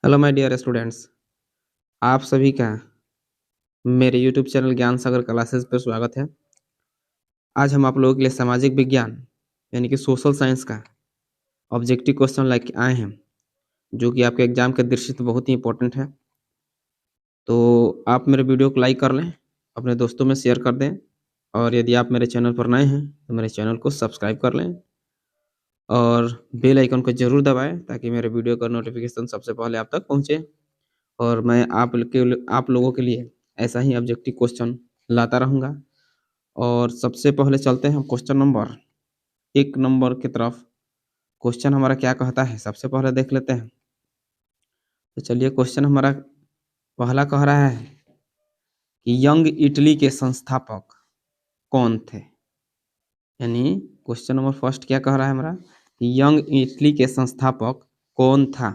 Hello my dear students. आप सभी का मेरे यूट्यूब चैनल ज्ञान सागर क्लासेस पर स्वागत है। आज हम आप लोगों के लिए सामाजिक विज्ञान यानी कि सोशल साइंस का ऑब्जेक्टिव क्वेश्चन लेके आए हैं, जो कि आपके एग्जाम के दृष्टि से बहुत ही इंपॉर्टेंट है। तो आप मेरे वीडियो को लाइक कर लें, अपने दोस्तों में शेयर कर दें, और यदि आप मेरे चैनल पर नए हैं तो मेरे चैनल को सब्सक्राइब कर लें और बेल आइकन को जरूर दबाएं ताकि मेरे वीडियो का नोटिफिकेशन सबसे पहले आप तक पहुँचे। और मैं आप लोगों के लिए ऐसा ही ऑब्जेक्टिव क्वेश्चन लाता रहूँगा। और सबसे पहले चलते हैं क्वेश्चन नंबर 1 की तरफ। क्वेश्चन हमारा क्या कहता है, सबसे पहले देख लेते हैं। तो चलिए, क्वेश्चन हमारा पहला कह रहा है कि यंग इटली के संस्थापक कौन थे। यानी क्वेश्चन नंबर फर्स्ट क्या कह रहा है हमारा कि यंग इटली के संस्थापक कौन था।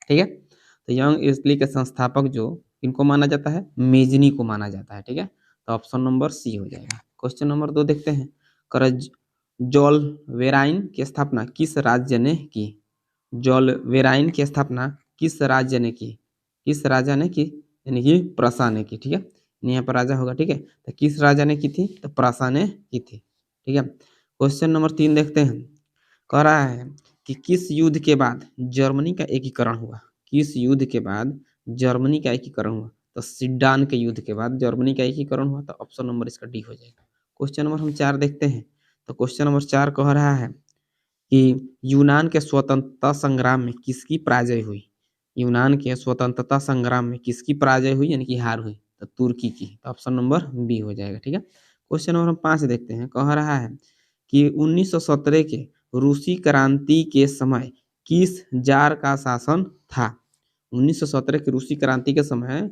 ठीक है, तो यंग इटली के संस्थापक जो इनको माना जाता है, मेजनी को माना जाता है। ठीक है, तो ऑप्शन नंबर सी हो जाएगा। क्वेश्चन नंबर 2 देखते हैं। करज जॉल वेराइन की स्थापना किस राज्य ने की। जॉल वेराइन की स्थापना किस राज्य ने की, किस राजा ने की, यानी कि प्रसा ने की। ठीक है, यहाँ पर राजा होगा। ठीक है, तो किस राजा ने की थी, तो प्रसा ने की थी। ठीक है, क्वेश्चन नंबर 3 देखते हैं। कह रहा है कि किस युद्ध के बाद जर्मनी का एकीकरण हुआ। किस युद्ध के बाद जर्मनी का एकीकरण हुआ, तो सिड्डान के युद्ध के बाद जर्मनी का एकीकरण हुआ। तो ऑप्शन नंबर इसका डी हो जाएगा। क्वेश्चन नंबर हम 4 देखते हैं। तो क्वेश्चन नंबर 4 कह रहा है कि यूनान के स्वतंत्रता संग्राम में किसकी पराजय हुई। यूनान के स्वतंत्रता संग्राम में किसकी पराजय हुई, यानी कि हार हुई, तो तुर्की की। तो ऑप्शन नंबर बी हो जाएगा। ठीक है, क्वेश्चन नंबर हम 5 देखते हैं। कह रहा है कि 1917 के रूसी क्रांति के समय किस जार का शासन था। 1917 की रूसी क्रांति के समय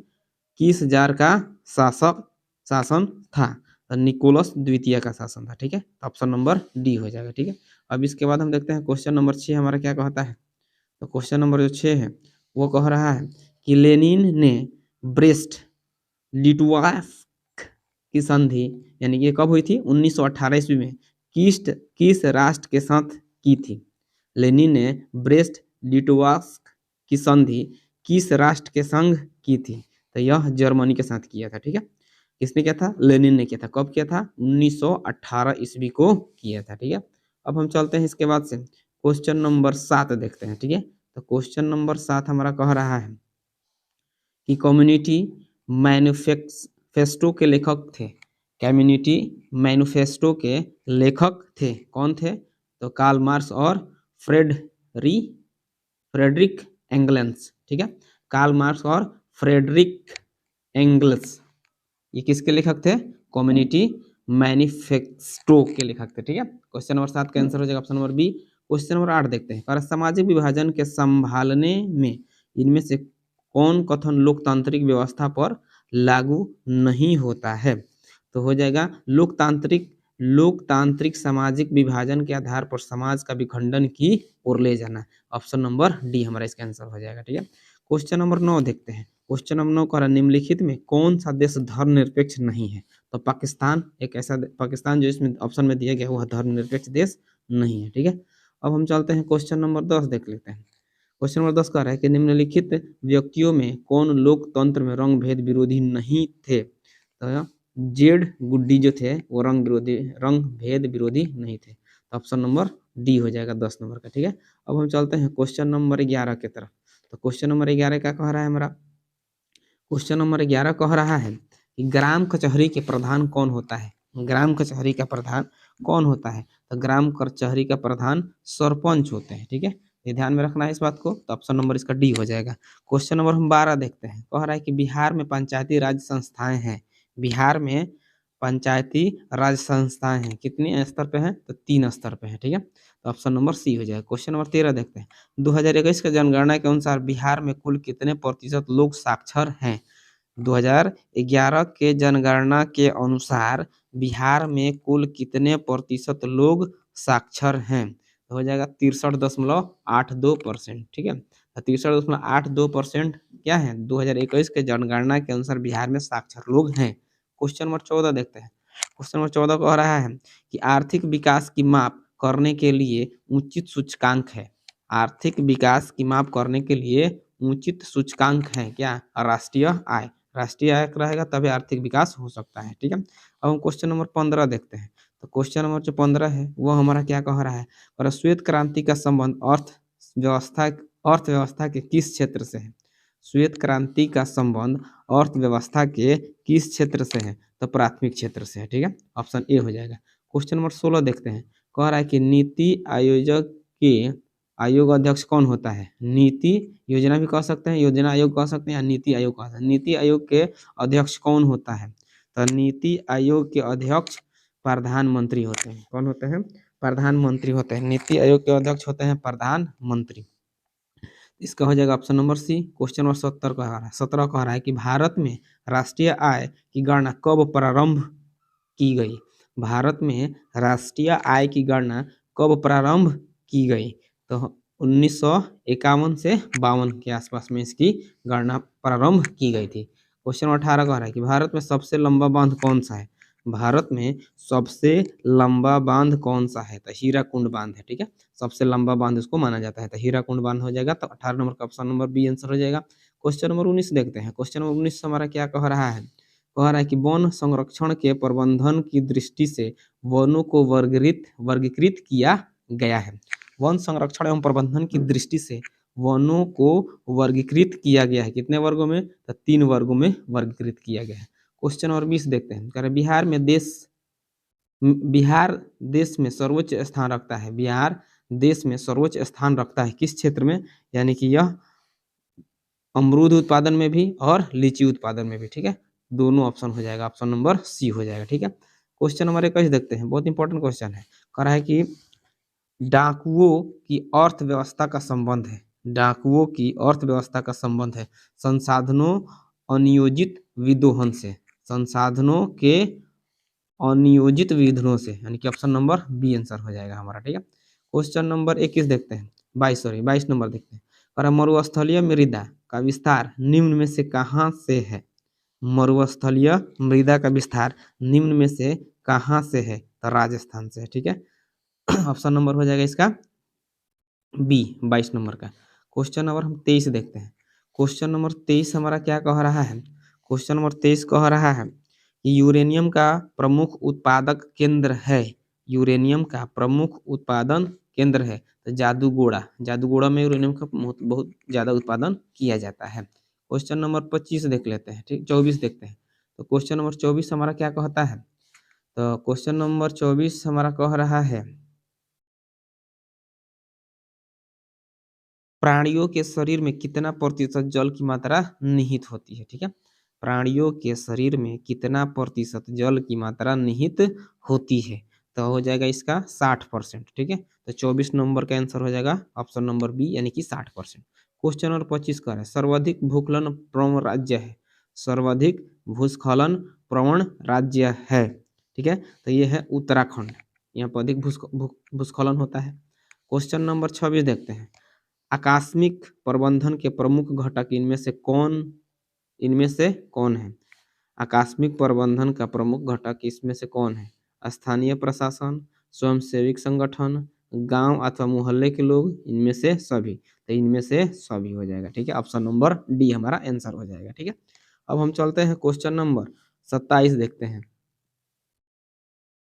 किस जार का शासन था, तो निकोलस द्वितीय का शासन था। ठीक है, ऑप्शन नंबर डी हो जाएगा। ठीक है, अब इसके बाद हम देखते हैं क्वेश्चन नंबर 6 हमारा क्या कहता है। तो क्वेश्चन नंबर जो 6 है वो कह रहा है कि लेनिन ने ब्रेस्ट लिटवास्क की संधि, यानी ये कब हुई थी, 1918 ईस्वी में, किस राष्ट्र के साथ की थी। लेनिन ने ब्रेस्ट लिटवास्क की संधि किस राष्ट्र के संग की थी, तो यह जर्मनी के साथ किया था। ठीक है, किसने किया था, लेनिन ने किया था। कब किया था, 1918 ईस्वी को किया था। ठीक है, अब हम चलते हैं इसके बाद से क्वेश्चन नंबर 7 देखते हैं। ठीक है, तो क्वेश्चन नंबर 7 हमारा कह रहा है कि कम्युनिटी मैनिफेस्टो के लेखक थे। कम्युनिटी मैनिफेस्टो के लेखक थे, कौन थे, तो कार्ल मार्क्स और फ्रेडरिक एंगल्स। ठीक है, कार्ल मार्क्स और फ्रेडरिक एंगल्स, ये किसके लेखक थे, कम्युनिटी मैनिफेस्टो के लेखक थे। ठीक है, क्वेश्चन नंबर 7 का आंसर हो जाएगा option number B. Question number 8 देखते हैं। और सामाजिक विभाजन के संभालने में इनमें से कौन कथन लोकतांत्रिक व्यवस्था पर लागू नहीं होता है, तो हो जाएगा लोकतांत्रिक सामाजिक विभाजन के आधार पर समाज का विखंडन की ओर ले जाना। ऑप्शन नंबर डी हमारा इसका आंसर हो जाएगा। ठीक है, क्वेश्चन नंबर 9 देखते हैं। क्वेश्चन नंबर 9 का निम्नलिखित में कौन सा देश धर्मनिरपेक्ष नहीं है, तो पाकिस्तान एक ऐसा पाकिस्तान जो इसमें ऑप्शन में दिया गया वह धर्मनिरपेक्ष देश नहीं है। ठीक है, अब हम चलते हैं क्वेश्चन नंबर 10 देख लेते हैं। क्वेश्चन नंबर 10 कह रहा है कि निम्नलिखित व्यक्तियों में कौन लोकतंत्र में रंग भेद विरोधी नहीं थे, तो जेड गुड्डी जो थे वो रंग भेद विरोधी नहीं थे। तो ऑप्शन नंबर डी हो जाएगा 10 नंबर का। ठीक है, अब हम चलते हैं क्वेश्चन नंबर 11 की तरफ। तो क्वेश्चन नंबर 11 क्या कह रहा है हमारा, क्वेश्चन नंबर 11 कह रहा है कि ग्राम कचहरी के प्रधान कौन होता है। ग्राम कचहरी का प्रधान कौन होता है, तो ग्राम कचहरी का प्रधान सरपंच होते हैं। ठीक है, ये ध्यान में रखना है इस बात को। तो ऑप्शन नंबर इसका डी हो जाएगा। क्वेश्चन नंबर हम 12 देखते हैं। कह रहा है कि बिहार में पंचायती राज संस्थाएं हैं। बिहार में पंचायती राज संस्थाएं हैं, कितने स्तर पे हैं, तो 3 स्तर पे है। ठीक है, तो ऑप्शन नंबर सी हो जाएगा। क्वेश्चन नंबर 13 देखते हैं। 2021 के जनगणना के अनुसार बिहार में कुल कितने प्रतिशत लोग साक्षर हैं। 2011 के जनगणना के अनुसार बिहार में कुल कितने प्रतिशत लोग साक्षर हैं, तो हो जाएगा 63.82%। ठीक है, 63.82% क्या है, 2021 के जनगणना के अनुसार बिहार में साक्षर लोग हैं। क्वेश्चन नंबर 14 देखते हैं। क्वेश्चन नंबर 14 कह रहा है कि आर्थिक विकास की माप करने के लिए उचित सूचकांक है। आर्थिक विकास की माप करने के लिए उचित सूचकांक है क्या? राष्ट्रीय आय। राष्ट्रीय आय रहेगा तभी आर्थिक विकास हो सकता है। ठीक है, अब हम क्वेश्चन नंबर 15 देखते हैं। तो क्वेश्चन नंबर जो 15 है वो हमारा क्या कह रहा है? और श्वेत क्रांति का संबंध अर्थव्यवस्था के किस क्षेत्र से है? श्वेत क्रांति का संबंध अर्थव्यवस्था के किस क्षेत्र से है? तो प्राथमिक क्षेत्र से है। ठीक है, ऑप्शन ए हो जाएगा। क्वेश्चन नंबर 16 देखते हैं। कह रहा है कि नीति आयोग अध्यक्ष कौन होता है? नीति योजना भी कह सकते हैं, योजना आयोग कह सकते हैं, या नीति आयोग कह सकते हैं। नीति आयोग के अध्यक्ष कौन होता है? तो नीति आयोग के अध्यक्ष प्रधानमंत्री होते हैं। कौन होते हैं? प्रधानमंत्री होते हैं। नीति आयोग के अध्यक्ष होते हैं प्रधानमंत्री। इसका हो जाएगा option number C. Question number 17 कह रहा है कि भारत में राष्ट्रीय आय की गणना कब प्रारंभ की गई? भारत में राष्ट्रीय आय की गणना कब प्रारंभ की गई? तो 1951 से 52 के आसपास में इसकी गणना प्रारंभ की गई थी। क्वेश्चन 18 कह रहा है कि भारत में सबसे लंबा बांध कौन सा है? भारत में सबसे लंबा बांध कौन सा है? तो हीराकुंड बांध है। ठीक है, सबसे लंबा बांध उसको माना जाता है, तो हीराकुंड बांध हो जाएगा। तो 18 नंबर का ऑप्शन नंबर बी आंसर हो जाएगा। क्वेश्चन नंबर 19 देखते हैं। क्वेश्चन नंबर 19 हमारा क्या कह रहा है? कह रहा है कि वन संरक्षण के प्रबंधन की दृष्टि से वनों को वर्गीकृत किया गया है। वन संरक्षण एवं प्रबंधन की दृष्टि से वनों को वर्गीकृत किया गया है। कितने वर्गों में? तो 3 वर्गों में वर्गीकृत किया गया है। क्वेश्चन नंबर 20 देखते हैं। कह रहे बिहार देश में सर्वोच्च स्थान रखता है। बिहार देश में सर्वोच्च स्थान रखता है किस क्षेत्र में? यानी कि यह अमरूद उत्पादन में भी और लीची उत्पादन में भी। ठीक है, दोनों ऑप्शन हो जाएगा, ऑप्शन नंबर सी हो जाएगा। ठीक है, क्वेश्चन नंबर 21 देखते हैं। बहुत इंपॉर्टेंट क्वेश्चन है। कह रहा है कि डाकुओं की अर्थव्यवस्था का संबंध है। डाकुओं की अर्थव्यवस्था का संबंध है संसाधनों अनियोजित विदोहन से। संसाधनों के अनियोजित विधनों से, यानी कि ऑप्शन नंबर बी आंसर हो जाएगा हमारा। ठीक है, क्वेश्चन नंबर 21 देखते हैं। 22 नंबर देखते हैं। और मरुस्थलीय मृदा का विस्तार निम्न में से कहाँ से है? मरुस्थलीय मृदा का विस्तार निम्न में से कहाँ से है? तो राजस्थान से है। ठीक है, ऑप्शन नंबर हो जाएगा इसका बी 22 नंबर का। क्वेश्चन नंबर हम 23 देखते हैं। क्वेश्चन नंबर 23 हमारा क्या कह रहा है? क्वेश्चन नंबर 23 कह रहा है कि यूरेनियम का प्रमुख उत्पादक केंद्र है। यूरेनियम का प्रमुख उत्पादन केंद्र है तो जादूगोड़ा में यूरेनियम का बहुत ज्यादा उत्पादन किया जाता है। क्वेश्चन नंबर 25 देख लेते हैं। ठीक, 24 देखते हैं। तो क्वेश्चन नंबर 24 हमारा क्या कहता है? तो क्वेश्चन नंबर 24 हमारा कह रहा है प्राणियों के शरीर में कितना प्रतिशत जल की मात्रा निहित होती है? ठीक है, प्राणियों के शरीर में कितना प्रतिशत जल की मात्रा निहित होती है? तो हो जाएगा इसका 60%। ठीक है, तो 24 नंबर का आंसर हो जाएगा ऑप्शन नंबर बी, यानी कि 60%। क्वेश्चन नंबर 25 का है सर्वाधिक भूस्खलन प्रवण राज्य है। सर्वाधिक भूस्खलन प्रवण राज्य है। ठीक है, तो ये है उत्तराखंड। यहाँ पर अधिक भूस्खलन होता है। क्वेश्चन नंबर 26 देखते हैं। आकस्मिक प्रबंधन के प्रमुख घटक इनमें से कौन है? आकस्मिक प्रबंधन का प्रमुख घटक इसमें से कौन है? स्थानीय प्रशासन, स्वयंसेवी संगठन, गांव अथवा मोहल्ले के लोग, इनमें से सभी। तो इनमें से सभी हो जाएगा। ठीक है, ऑप्शन नंबर डी हमारा आंसर हो जाएगा। ठीक है, अब हम चलते हैं क्वेश्चन नंबर 27 देखते हैं।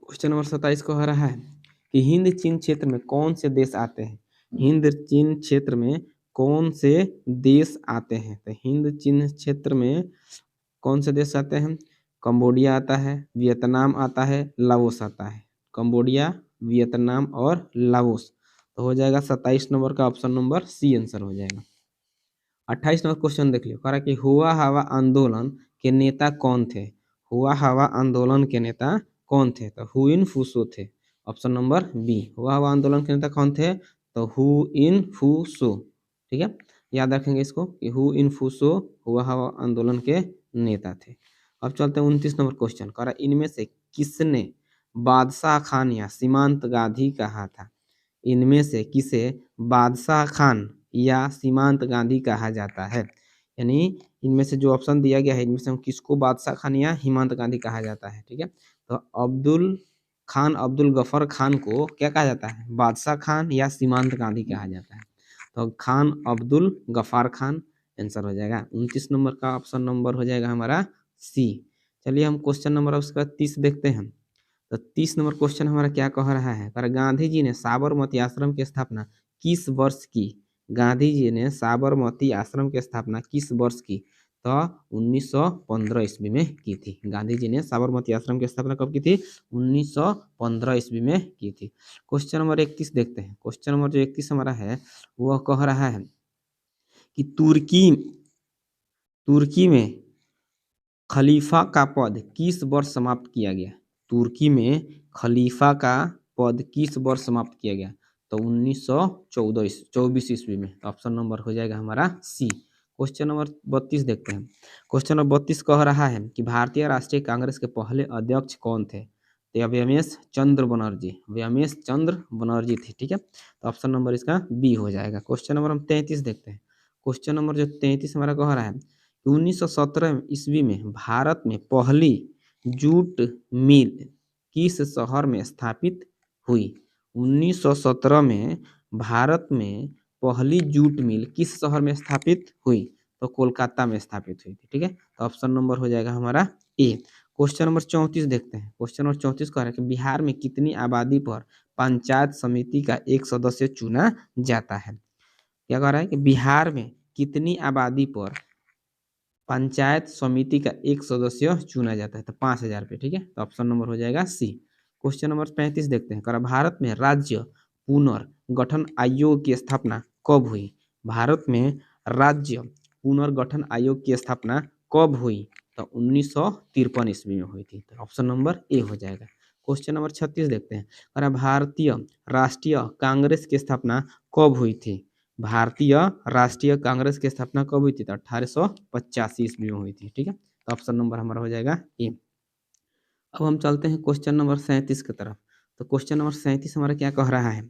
क्वेश्चन नंबर 27 कह रहा है कि हिंद चीन क्षेत्र में कौन से देश आते हैं? हिंद चीन क्षेत्र में कौन से देश आते हैं? तो हिंद चीन क्षेत्र में कौन से देश आते हैं? कंबोडिया आता है, वियतनाम आता है, लाओस आता है। कंबोडिया, वियतनाम और लाओस। तो हो जाएगा 27 नंबर का ऑप्शन नंबर सी आंसर हो जाएगा। 28 नंबर क्वेश्चन देख लियो। कह रहा है कि हुआ हवा आंदोलन के नेता कौन थे? हुआ हवा आंदोलन के नेता कौन थे? तो हुइन फूसो थे। Option number B. हुआ हवा आंदोलन के नेता कौन थे? तो हुइन फूसो। ठीक है, याद रखेंगे इसको कि हुइन फूसो हुआ हवा आंदोलन के नेता थे। अब चलते हैं 29 नंबर क्वेश्चन। कह रहा है इनमें से किसने बादशाह खान या सीमांत गांधी कहा था? इनमें से किसे बादशाह खान या सीमांत गांधी कहा जाता है? यानी इनमें से जो ऑप्शन दिया गया है इनमें से किसको बादशाह खान या हिमांत गांधी कहा जाता है? ठीक है, तो अब्दुल गफर खान को क्या कहा जाता है? बादशाह खान या सीमांत गांधी कहा जाता है। तो खान अब्दुल गफ्फार खान आंसर हो जाएगा। 29 नंबर का ऑप्शन नंबर हो जाएगा हमारा सी। चलिए हम क्वेश्चन नंबर उसका 30 देखते हैं। तो 30 नंबर क्वेश्चन हमारा क्या कह रहा है, पर गांधी जी ने साबरमती आश्रम की स्थापना किस वर्ष की? गांधी जी ने साबरमती आश्रम की स्थापना किस वर्ष की? तो 1915 ईस्वी में की थी। गांधी जी ने साबरमती आश्रम की स्थापना कब की थी? 1915 ईस्वी में की थी। क्वेश्चन नंबर 31 देखते हैं। क्वेश्चन नंबर जो 31 हमारा है वह कह रहा है कि तुर्की में खलीफा का पद किस वर्ष समाप्त किया गया? तुर्की में खलीफा का पद किस वर्ष समाप्त किया गया? तो 1924 ईस्वी में। ऑप्शन नंबर हो जाएगा हमारा सी। क्वेश्चन नंबर 32 देखते हैं। क्वेश्चन नंबर 32 कह रहा है कि भारतीय राष्ट्रीय कांग्रेस के पहले अध्यक्ष कौन थे? तो व्योमेश चंद्र बनर्जी, व्योमेश चंद्र बनर्जी थे। ठीक है, तो ऑप्शन नंबर इसका बी हो जाएगा। क्वेश्चन नंबर हम 33 देखते हैं। क्वेश्चन नंबर जो 33 हमारा कह रहा है 1917 ईस्वी में भारत में पहली जूट मिल किस शहर में स्थापित हुई? 1917 में भारत में पहली जूट मिल किस शहर में स्थापित हुई? तो कोलकाता में स्थापित हुई थी। ठीक है, तो ऑप्शन नंबर हो जाएगा हमारा ए। क्वेश्चन नंबर 34 देखते हैं। क्वेश्चन नंबर 34 कह रहा है कि बिहार में कितनी आबादी पर पंचायत समिति का एक सदस्य चुना जाता है? क्या कह रहा है कि बिहार में कितनी आबादी पर पंचायत समिति का एक सदस्य चुना जाता है? तो 5000 पे। ठीक है, तो ऑप्शन नंबर हो जाएगा सी। क्वेश्चन नंबर 35 देखते हैं। करा भारत में राज्य पुनर्गठन आयोग की स्थापना कब हुई? भारत में राज्य पुनर्गठन आयोग की स्थापना कब हुई? तो 1953 ईस्वी में हुई थी। तो ऑप्शन नंबर ए हो जाएगा। क्वेश्चन नंबर 36 देखते हैं। करा भारतीय राष्ट्रीय कांग्रेस की स्थापना कब हुई थी? भारतीय राष्ट्रीय कांग्रेस की स्थापना कब हुई थी? तो 1885 ईस्वी में हुई थी। ठीक है, तो ऑप्शन नंबर हमारा हो जाएगा ए। अब हम चलते हैं क्वेश्चन नंबर 37 की तरफ। तो क्वेश्चन नंबर 37 हमारा क्या कह रहा है?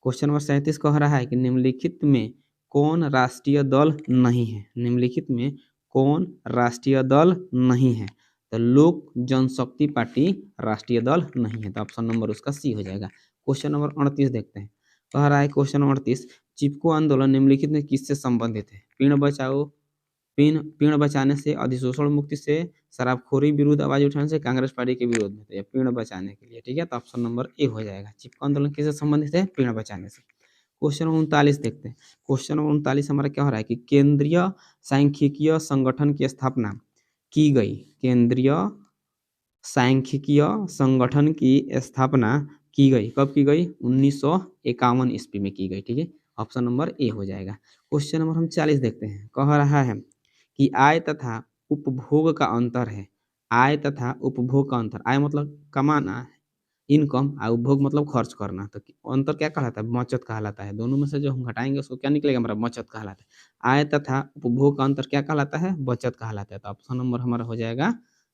क्वेश्चन नंबर 37 कह रहा है कि निम्नलिखित में कौन राष्ट्रीय दल नहीं है? निम्नलिखित में कौन राष्ट्रीय दल नहीं है? तो लोक जनशक्ति पार्टी राष्ट्रीय दल नहीं है। तो ऑप्शन नंबर उसका सी हो जाएगा। क्वेश्चन नंबर 38 देखते हैं। कह रहा है क्वेश्चन नंबर 38 चिपको आंदोलन निम्नलिखित में किससे संबंधित है? पेड़ बचाने से, अधिशोषण मुक्ति से, शराबखोरी विरुद्ध आवाज उठाने से, कांग्रेस पार्टी के विरोध में। तो ये पेड़ बचाने के लिए। ठीक है, तो ऑप्शन नंबर ए हो जाएगा। चिपको आंदोलन किससे संबंधित है? पेड़ बचाने से। क्वेश्चन नंबर 39 देखते हैं। क्वेश्चन नंबर 39 हमारा क्या हो रहा है कि केंद्रीय सांख्यिकीय संगठन की स्थापना की गई? केंद्रीय सांख्यिकीय संगठन की स्थापना की गई कब की गई? 1951 ईस्वी में की गई। ठीक है, ऑप्शन नंबर ए हो जाएगा। क्वेश्चन नंबर हम 40 देखते हैं। कह रहा है कि आय तथा उपभोग का अंतर है। आय तथा उपभोग का अंतर, आय मतलब कमाना, इनकम, और उपभोग मतलब खर्च करना। तो अंतर क्या कहलाता है? बचत कहलाता है। दोनों में से जो हम घटाएंगे उसको क्या निकलेगा? हमारा बचत कहलाता है। आय तथा उपभोग का अंतर क्या कहलाता है? बचत कहलाता है। तो ऑप्शन नंबर हमारा हो जाएगा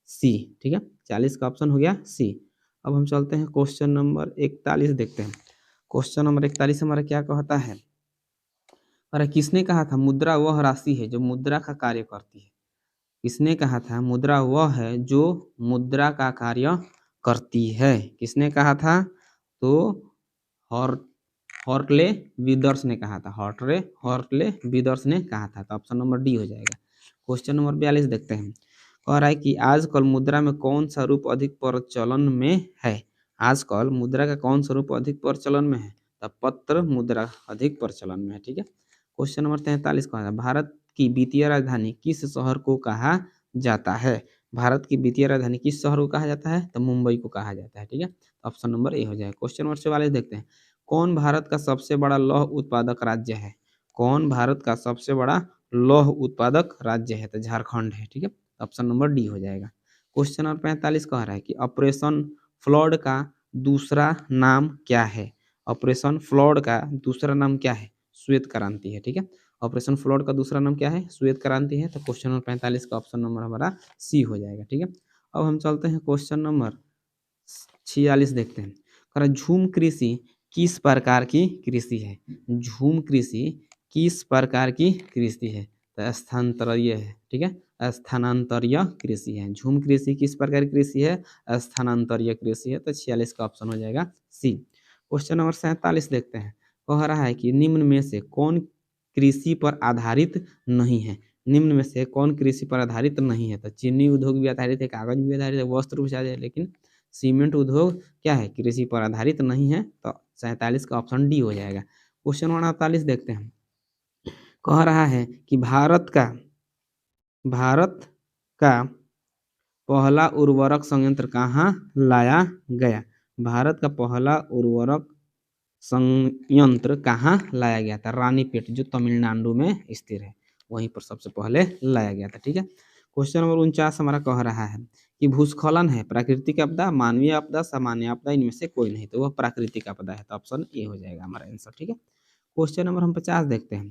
सी। ठीक है, 40 का ऑप्शन हो गया सी। अब हम चलते हैं क्वेश्चन नंबर 41 देखते हैं। क्वेश्चन नंबर 41 हमारा क्या कहता है? अरे किसने कहा था मुद्रा वह राशि है जो मुद्रा का कार्य करती है? किसने कहा था मुद्रा वह है जो मुद्रा का कार्य करती है? किसने कहा था? तो हॉर हॉर्टले विदर्स ने कहा था। हॉर्टले विदर्स ने कहा था। तो ऑप्शन नंबर डी हो जाएगा। क्वेश्चन नंबर 42 देखते हैं। कह रहा है कि आजकल मुद्रा में कौन सा रूप अधिक प्रचलन में है? आजकल मुद्रा का कौन सा रूप अधिक प्रचलन में है? तो पत्र मुद्रा अधिक प्रचलन में है। ठीक है, क्वेश्चन नंबर 43 कह रहा है भारत की वित्तीय राजधानी किस शहर को कहा जाता है? भारत की वित्तीय राजधानी किस शहर को कहा जाता है? तो मुंबई को कहा जाता है। ठीक है, ऑप्शन नंबर ए हो जाएगा। क्वेश्चन नंबर 44 देखते हैं। कौन भारत का सबसे बड़ा लौह उत्पादक राज्य है? कौन भारत का सबसे बड़ा लौह उत्पादक राज्य है? तो झारखंड है। ठीक है, ऑप्शन नंबर डी हो जाएगा। क्वेश्चन नंबर 45 कह रहा है कि ऑपरेशन फ्लड का दूसरा नाम क्या है? ऑपरेशन फ्लड का दूसरा नाम क्या है? श्वेत क्रांति है। ठीक है, ऑपरेशन फ्लड का दूसरा नाम क्या है? श्वेत क्रांति है। तो क्वेश्चन नंबर 45 का ऑप्शन नंबर हमारा सी हो जाएगा। ठीक है, अब हम चलते हैं क्वेश्चन नंबर 46 देखते हैं। कह झूम कृषि किस प्रकार की कृषि है? झूम कृषि किस प्रकार की कृषि है? तो स्थानांतरीय है। ठीक है, स्थानांतरीय कृषि है। झूम कृषि किस प्रकार की कृषि है? स्थानांतरीय कृषि है। तो 46 का ऑप्शन हो जाएगा सी। क्वेश्चन नंबर 47 देखते हैं। कह रहा है कि निम्न में से कौन कृषि पर आधारित नहीं है? निम्न में से कौन कृषि पर आधारित नहीं है? तो चीनी उद्योग भी आधारित है, कागज भी आधारित है, वस्त्र भी आधारित है, लेकिन सीमेंट उद्योग क्या है? कृषि पर आधारित नहीं है। तो 47 का ऑप्शन डी हो जाएगा। क्वेश्चन नंबर 48 देखते हैं। कह रहा है कि भारत का पहला उर्वरक संयंत्र कहाँ लाया गया? भारत का पहला उर्वरक संयंत्र कहाँ लाया गया था? रानीपेट, जो तमिलनाडु में स्थित है, वहीं पर सबसे पहले लाया गया था। ठीक है। क्वेश्चन नंबर 49 हमारा कह रहा है कि भूस्खलन है प्राकृतिक आपदा, मानवीय आपदा, सामान्य आपदा, इनमें से कोई नहीं, तो वह प्राकृतिक आपदा है। तो ऑप्शन ए हो जाएगा हमारा आंसर। ठीक है। क्वेश्चन नंबर हम 50 देखते हैं।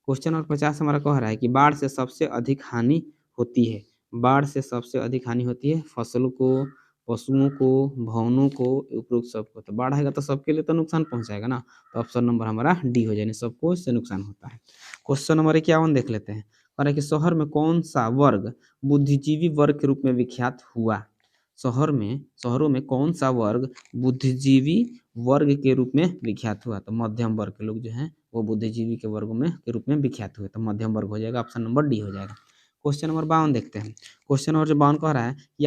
क्वेश्चन नंबर 50 हमारा कह रहा है कि बाढ़ से सबसे अधिक हानि होती है। बाढ़ से सबसे अधिक हानि होती है फसलों को, पशुओं को, भवनों को, उपरोक्त सबको। तो बाढ़ आएगा तो सबके लिए तो नुकसान पहुंचाएगा ना। तो ऑप्शन नंबर हमारा डी हो जाएगा, सबको इससे नुकसान होता है। क्वेश्चन नंबर 51 देख लेते हैं। कह रहा है कि शहर में कौन सा वर्ग बुद्धिजीवी वर्ग के रूप में विख्यात हुआ? शहरों में कौन सा वर्ग बुद्धिजीवी वर्ग के रूप में विख्यात हुआ? तो मध्यम वर्ग के लोग जो हैं वो बुद्धिजीवी के वर्ग में के रूप में विख्यात हुए। तो मध्यम वर्ग हो जाएगा, ऑप्शन नंबर डी हो जाएगा। क्वेश्चन नंबर 52 देखते हैं। क्वेश्चन नंबर 52 कह रहा है कि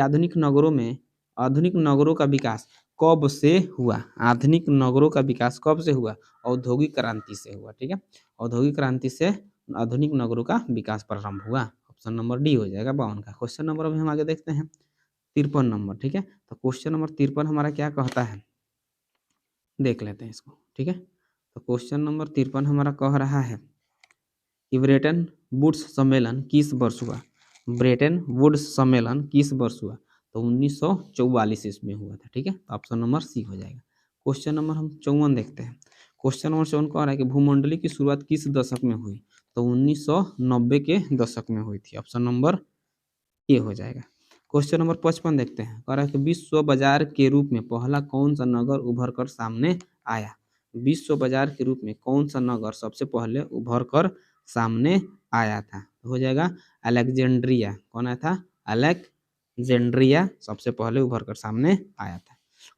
आधुनिक नगरों का विकास कब से हुआ? आधुनिक नगरों का विकास कब से हुआ? औद्योगिक क्रांति से हुआ। ठीक है। औद्योगिक क्रांति से आधुनिक नगरों का विकास प्रारंभ हुआ। ऑप्शन नंबर डी हो जाएगा 52 का। क्वेश्चन नंबर अभी हम आगे देखते हैं 53 नंबर। ठीक है। तो क्वेश्चन नंबर 53 हमारा क्या कहता है, देख लेते हैं इसको। ठीक है। तो क्वेश्चन नंबर 53 हमारा कह रहा है कि ब्रेटन वुड्स सम्मेलन किस वर्ष हुआ? ब्रेटन वुड्स सम्मेलन किस वर्ष हुआ? तो 1944 ईस्वी में हुआ था। ठीक है। तो ऑप्शन नंबर सी हो जाएगा। क्वेश्चन नंबर हम 54 देखते हैं। क्वेश्चन नंबर 54 कह रहा है कि भूमंडली की शुरुआत किस दशक में हुई? तो 1990 के दशक में हुई थी। ऑप्शन नंबर ए हो जाएगा। क्वेश्चन नंबर 55 देखते हैं। कह रहा है कि विश्व बाजार के रूप में पहला कौन सा नगर उभर कर सामने आया? विश्व बाजार के रूप में कौन सा नगर सबसे पहले उभर कर सामने आया था? हो जाएगा अलेक्जेंड्रिया। कौन आया था? अलेक्जेंड्रिया सबसे पहले उभर कर सामने आया था।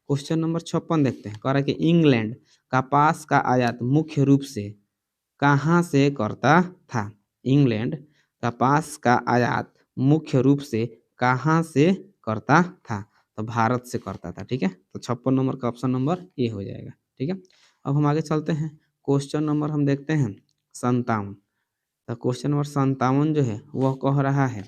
क्वेश्चन नंबर 56 देखते हैं। कह रहा है कि इंग्लैंड कपास का आयात मुख्य रूप से कहाँ से करता था? इंग्लैंड कपास का आयात मुख्य रूप से कहाँ से करता था? तो भारत से करता था। ठीक है। तो 56 नंबर का ऑप्शन नंबर ए हो जाएगा। ठीक है। अब हम आगे चलते हैं। क्वेश्चन नंबर हम देखते हैं 57। तो क्वेश्चन नंबर 57 जो है वह कह रहा है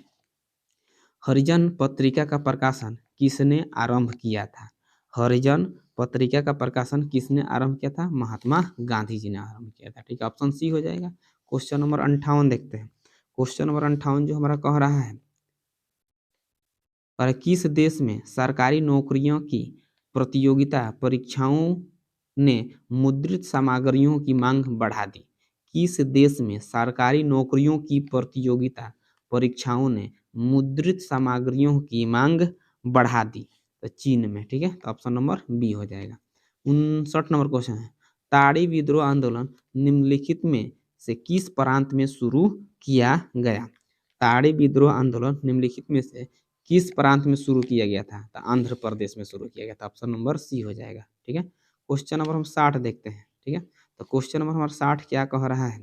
हरिजन पत्रिका का प्रकाशन किसने आरंभ किया था? हरिजन पत्रिका का प्रकाशन किसने आरंभ किया था? महात्मा गांधी जी ने आरंभ किया था। ठीक है। ऑप्शन सी हो जाएगा। क्वेश्चन नंबर 58 देखते हैं। क्वेश्चन नंबर 58 जो हमारा कह रहा है और किस देश में सरकारी नौकरियों की प्रतियोगिता परीक्षाओं ने मुद्रित सामग्रियों की मांग बढ़ा दी? किस देश में सरकारी नौकरियों की प्रतियोगिता परीक्षाओं ने मुद्रित सामग्रियों की मांग बढ़ा दी? तो चीन में। ठीक है। तो ऑप्शन नंबर बी हो जाएगा। 59 नंबर क्वेश्चन है ताड़ी विद्रोह आंदोलन निम्नलिखित में से किस प्रांत में शुरू किया गया? ताड़ी विद्रोह आंदोलन निम्नलिखित में से किस प्रांत में शुरू किया गया था? तो आंध्र प्रदेश में शुरू किया गया था। ऑप्शन नंबर सी हो जाएगा। ठीक है। क्वेश्चन नंबर हम 60 देखते हैं। ठीक है। तो क्वेश्चन नंबर हमारा 60 क्या कह रहा है?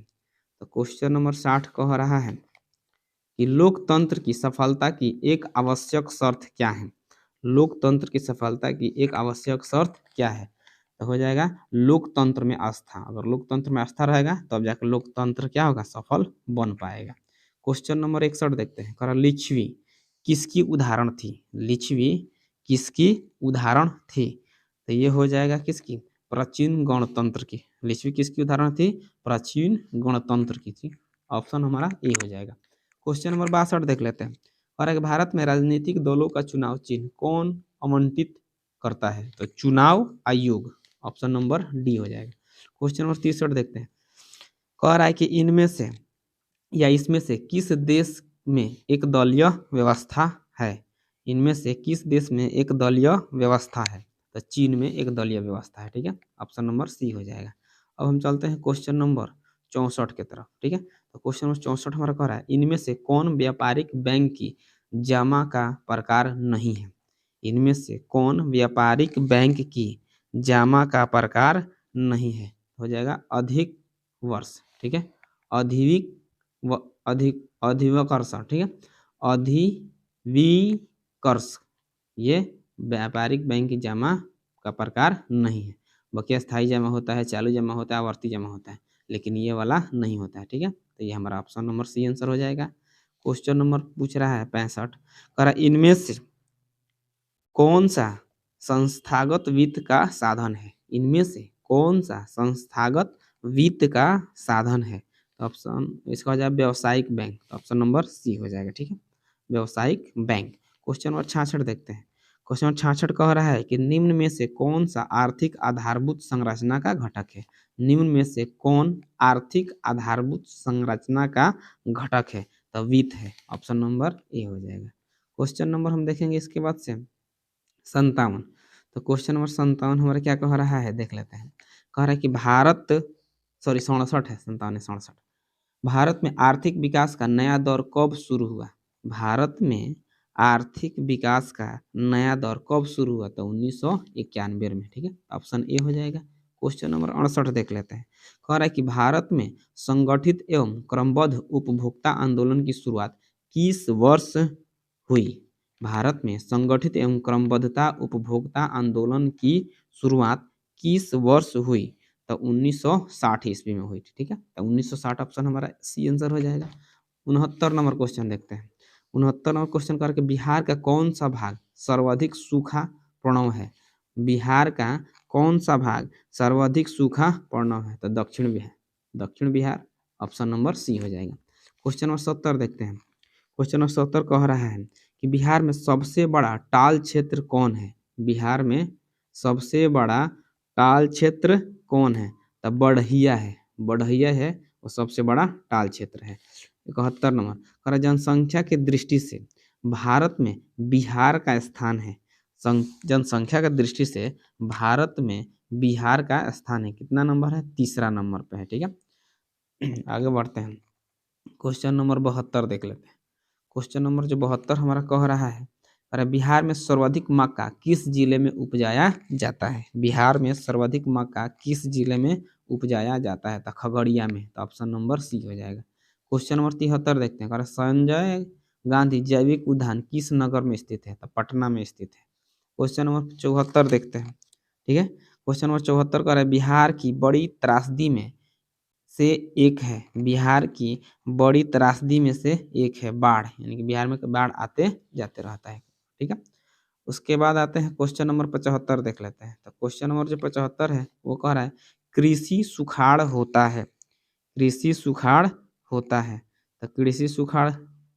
तो क्वेश्चन नंबर 60 कह रहा है कि लोकतंत्र की सफलता की एक आवश्यक शर्त क्या है? लोकतंत्र की सफलता की एक आवश्यक शर्त क्या है? तो हो जाएगा लोकतंत्र में आस्था। अगर लोकतंत्र में आस्था रहेगा तब जाकर लोकतंत्र क्या होगा? सफल बन पाएगा। क्वेश्चन नंबर 61 देखते हैं। कह लिच्छवी किसकी उदाहरण थी? लिच्छवी किसकी उदाहरण थी? तो ये हो जाएगा किसकी? प्राचीन गणतंत्र की। लिच्छवी किसकी उदाहरण थी? प्राचीन गणतंत्र की थी। ऑप्शन हमारा ए हो जाएगा। क्वेश्चन नंबर 62 देख लेते हैं। और एक भारत में राजनीतिक दलों का चुनाव चिन्ह कौन आवंटित करता है? तो चुनाव आयोग। ऑप्शन नंबर डी हो जाएगा। क्वेश्चन नंबर 63 देखते हैं। कह रहा है कि इनमें से या इसमें से किस देश में एक दलीय व्यवस्था है? इनमें से किस देश में एक दलीय व्यवस्था है? तो चीन में एक दलीय व्यवस्था है। ठीक है। ऑप्शन नंबर सी हो जाएगा। अब हम चलते हैं क्वेश्चन नंबर 64 की तरफ। ठीक है। तो क्वेश्चन नंबर 64 हमारा कह रहा है इनमें से कौन व्यापारिक बैंक की जमा का प्रकार नहीं है? इनमें से कौन व्यापारिक बैंक की जमा का प्रकार नहीं है? हो जाएगा अधिक वर्ष। ठीक है। अधिविक व अधिविकर्ष, ठीक है, अधिविकर्ष ये व्यापारिक बैंक की जमा का प्रकार नहीं है। बकिया स्थायी जमा होता है, चालू जमा होता है, आवर्ती जमा होता है, लेकिन ये वाला नहीं होता है, ठीक है। तो ये हमारा ऑप्शन नंबर सी आंसर हो जाएगा। क्वेश्चन नंबर पूछ रहा है 65, कह रहा इनमें से कौन सा संस्थागत वित्त का साधन है? इनमें से कौन सा संस्थागत वित्त का साधन है? तो ऑप्शन इसका हो जाएगा व्यावसायिक बैंक, तो ऑप्शन नंबर सी हो जाएगा, ठीक है, व्यावसायिक बैंक। क्वेश्चन नंबर 66 देखते हैं। क्वेश्चन नंबर 66 कह रहा है कि निम्न में से कौन सा आर्थिक आधारभूत संरचना का घटक है? निम्न में से कौन आर्थिक आधारभूत संरचना का घटक है? तो वित्त है, ऑप्शन नंबर ए हो जाएगा। क्वेश्चन नंबर हम देखेंगे इसके बाद से 57। तो क्वेश्चन नंबर 57 हमारा क्या कह रहा है देख लेते हैं। कह रहा है कि 67 है, 67 भारत में आर्थिक विकास का नया दौर कब शुरू हुआ? भारत में आर्थिक विकास का नया दौर कब शुरू हुआ? तो 1991 में, ठीक है, ऑप्शन ए हो जाएगा। क्वेश्चन नंबर 68 देख लेते हैं। कह रहा है कि भारत में संगठित एवं क्रमबद्ध उपभोक्ता आंदोलन की शुरुआत किस वर्ष हुई? भारत में संगठित एवं क्रमबद्धता उपभोक्ता आंदोलन की शुरुआत किस वर्ष हुई? तो 1960 ईस्वी में हुई थी, ठीक है। तो 1960 ऑप्शन हमारा सी आंसर हो जाएगा। 69 नंबर क्वेश्चन देखते हैं। 69 नंबर क्वेश्चन करके बिहार का कौन सा भाग सर्वाधिक सूखा प्रणव है? बिहार का कौन सा भाग सर्वाधिक सूखा प्रणव है? तो दक्षिण बिहार, दक्षिण बिहार, ऑप्शन नंबर सी हो जाएगा। क्वेश्चन नंबर 70 देखते हैं। क्वेश्चन नंबर 70 कह रहा है कि बिहार में सबसे बड़ा टाल क्षेत्र कौन है? बिहार में सबसे बड़ा टाल क्षेत्र कौन है? तो बढ़िया है, बढ़िया है वो सबसे बड़ा टाल क्षेत्र है। 71 नंबर कह रहा जनसंख्या की दृष्टि से भारत में बिहार का स्थान है। जनसंख्या की दृष्टि से भारत में बिहार का स्थान है, कितना नंबर है? तीसरा नंबर पे है, ठीक है। आगे बढ़ते हैं। क्वेश्चन नंबर 72 देख लेते हैं। क्वेश्चन नंबर जो 72 हमारा कह रहा है, अरे बिहार में सर्वाधिक मक्का किस जिले में उपजाया जाता है? बिहार में सर्वाधिक मक्का किस जिले में उपजाया जाता है? तो खगड़िया में, तो ऑप्शन नंबर सी हो जाएगा। क्वेश्चन नंबर 73 देखते हैं। संजय गांधी जैविक उद्यान किस नगर में स्थित है? तो पटना में स्थित है। क्वेश्चन नंबर 74 देखते हैं, ठीक है। क्वेश्चन नंबर 74 कह रहा है बिहार की बड़ी त्रासदी में से एक है, बिहार की बड़ी त्रासदी में से एक है बाढ़, यानी कि बिहार में बाढ़ आते जाते रहता है, ठीक है। उसके बाद आते हैं क्वेश्चन नंबर 75 देख लेते हैं। तो क्वेश्चन नंबर जो 75 है वो कह रहा है कृषि सुखाड़ होता है, कृषि सुखाड़ होता है। तो कृषि सुखाड़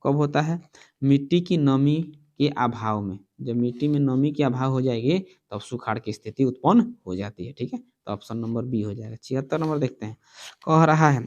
कब होता है? मिट्टी की नमी के अभाव में, जब मिट्टी में नमी की अभाव हो जाएगी तब सुखाड़ की स्थिति उत्पन्न हो जाती है, ठीक है। तो ऑप्शन नंबर बी हो जाएगा। 76 नंबर देखते हैं। कह रहा है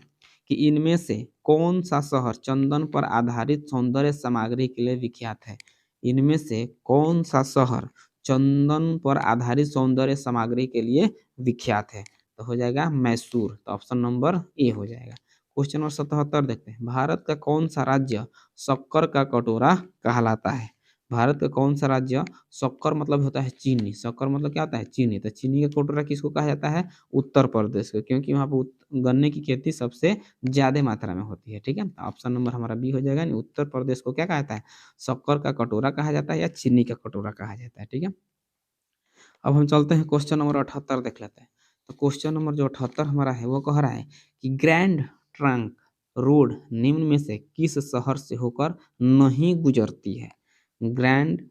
कि इनमें से कौन सा शहर चंदन पर आधारित सौंदर्य सामग्री के लिए विख्यात है? इनमें से कौन सा शहर चंदन पर आधारित सौंदर्य सामग्री के लिए विख्यात है? तो हो जाएगा मैसूर, तो ऑप्शन नंबर ए हो जाएगा। क्वेश्चन नंबर 77 देखते हैं। भारत का कौन सा राज्य शक्कर का कटोरा कहलाता है? भारत का कौन सा राज्य, शक्कर मतलब होता है चीनी, शक्कर मतलब क्या होता है? चीनी। तो चीनी का कटोरा किसको कहा जाता है? उत्तर प्रदेश को, क्योंकि वहाँ पर गन्ने की खेती सबसे ज्यादा मात्रा में होती है, ठीक है। ऑप्शन नंबर हमारा बी हो जाएगा। उत्तर प्रदेश को क्या कहा जाता है? शक्कर का कटोरा कहा जाता है या चीनी का कटोरा कहा जाता है, ठीक है। अब हम चलते हैं क्वेश्चन नंबर 78 देख लेते हैं। तो क्वेश्चन नंबर जो 78 हमारा है वो कह रहा है कि ग्रैंड ट्रंक रोड निम्न में से किस शहर से होकर नहीं गुजरती है? ग्रैंड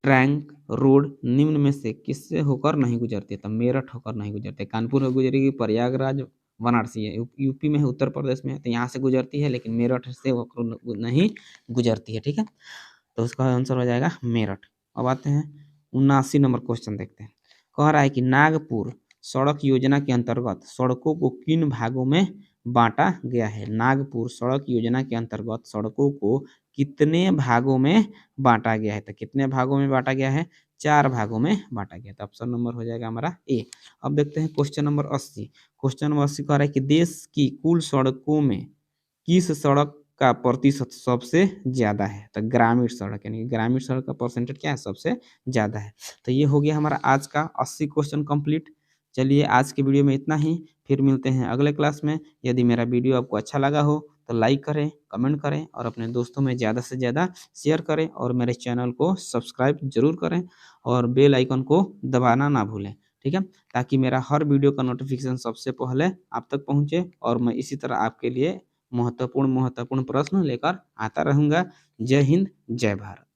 ट्रंक रोड निम्न में से किससे होकर नहीं गुजरती है? तो मेरठ होकर नहीं गुजरती है। कानपुर में गुजरेगी, प्रयागराज, वाराणसी है, यूपी में है, उत्तर प्रदेश में है, तो यहाँ से गुजरती है, लेकिन मेरठ से होकर नहीं गुजरती है, ठीक है। तो उसका आंसर हो जाएगा मेरठ। अब आते हैं 79 नंबर क्वेश्चन देखते हैं। कह रहा है कि नागपुर सड़क योजना के अंतर्गत सड़कों को किन भागों में बांटा गया है? नागपुर सड़क योजना के अंतर्गत सड़कों को कितने भागों में बांटा गया है? तो कितने भागों में बांटा गया है? 4 भागों में बांटा गया। तो ऑप्शन नंबर हो जाएगा हमारा ए। अब देखते हैं क्वेश्चन नंबर 80। क्वेश्चन नंबर 80 कह रहा है कि देश की कुल सड़कों में किस सड़क का प्रतिशत सबसे ज्यादा है? तो ग्रामीण सड़क, यानी ग्रामीण सड़क का परसेंटेज क्या है? सबसे ज्यादा है। तो ये हो गया हमारा आज का 80 क्वेश्चन कंप्लीट। चलिए आज के वीडियो में इतना ही। फिर मिलते हैं अगले क्लास में। यदि मेरा वीडियो आपको अच्छा लगा हो तो लाइक करें, कमेंट करें और अपने दोस्तों में ज़्यादा से ज़्यादा शेयर करें और मेरे चैनल को सब्सक्राइब जरूर करें और बेल आइकन को दबाना ना भूलें, ठीक है, ताकि मेरा हर वीडियो का नोटिफिकेशन सबसे पहले आप तक पहुंचे और मैं इसी तरह आपके लिए महत्वपूर्ण महत्वपूर्ण प्रश्न लेकर आता रहूँगा। जय हिंद, जय भारत।